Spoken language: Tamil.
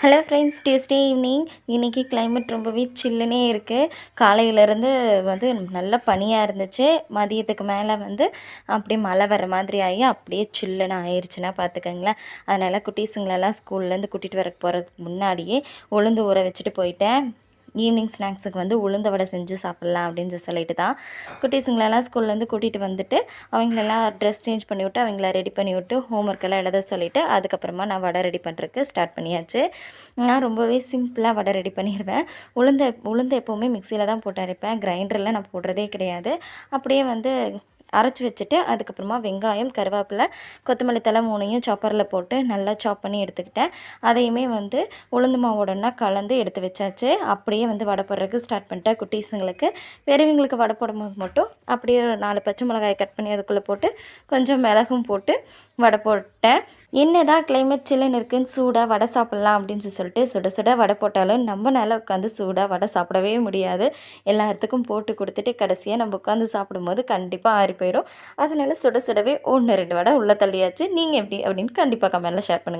Hello friends, Tuesday evening. இன்றைக்கி கிளைமேட் ரொம்பவே சில்லுனே இருக்குது. காலையிலேருந்து வந்து நல்ல பனியாக இருந்துச்சு. மதியத்துக்கு மேலே வந்து அப்படியே மழை வர மாதிரி ஆகி அப்படியே சில்லுன்னு ஆயிடுச்சுன்னா பார்த்துக்கங்களேன். அதனால் குட்டீஸுங்களெல்லாம் ஸ்கூல்லேருந்து கூட்டிகிட்டு வர போகிறதுக்கு முன்னாடியே உளுந்து ஊற வச்சுட்டு போயிட்டேன். ஈவினிங் ஸ்நாக்ஸுக்கு வந்து உளுந்த வடை செஞ்சு சாப்பிட்லாம் அப்படின்னு சொல்லிட்டு தான் குட்டீஸுங்களெல்லாம் ஸ்கூல்லேருந்து கூட்டிகிட்டு வந்துட்டு அவங்களெல்லாம் ட்ரெஸ் சேஞ்ச் பண்ணி விட்டு அவங்கள ரெடி பண்ணி விட்டு ஹோம் ஒர்க்கெல்லாம் எழுத சொல்லிவிட்டு அதுக்கப்புறமா நான் வடை ரெடி பண்ணுறதுக்கு ஸ்டார்ட் பண்ணியாச்சு. நான் ரொம்பவே சிம்பிளாக வடை ரெடி பண்ணிடுவேன். உளுந்து எப்போவுமே மிக்சியில் தான் போட்டு அரைப்பேன். கிரைண்டரில் நான் போடுறதே கிடையாது. அப்படியே வந்து அரைச்சி வச்சுட்டு அதுக்கப்புறமா வெங்காயம், கருவேப்பிலை, கொத்தமல்லி தழை 3யும் சாப்பரில் போட்டு நல்லா சாப் பண்ணி எடுத்துக்கிட்டேன். அதையுமே வந்து உளுந்து மாவோடனா கலந்து எடுத்து வச்சாச்சு. அப்படியே வந்து வடை போடுறதுக்கு ஸ்டார்ட் பண்ணிட்டேன். குட்டீஸுங்களுக்கு பெரியவங்களுக்கு வடை போடும்போது மட்டும் அப்படியே 4 பச்சை மிளகாய் கட் பண்ணி அதுக்குள்ளே போட்டு கொஞ்சம் மிளகும் போட்டு வடை போட்டேன். என்னதான் கிளைமேட் சில்லுன்னு இருக்குன்னு சூடாக வடை சாப்பிட்லாம் அப்படின்னு சொல்லிட்டு சுட சுட வடை போட்டாலும் நம்மளால உட்காந்து சூடாக வடை சாப்பிடவே முடியாது. எல்லாத்துக்கும் போட்டு கொடுத்துட்டு கடைசியாக நம்ம உட்காந்து சாப்பிடும்போது கண்டிப்பாக ஆறி போயிடும். அதனால சுட சுடவே 1 2 வடை உள்ளே தள்ளியாச்சு. நீங்கள் எப்படி அப்படின்னு கண்டிப்பாக கமெண்ட்டில் ஷேர் பண்ணுங்கள்.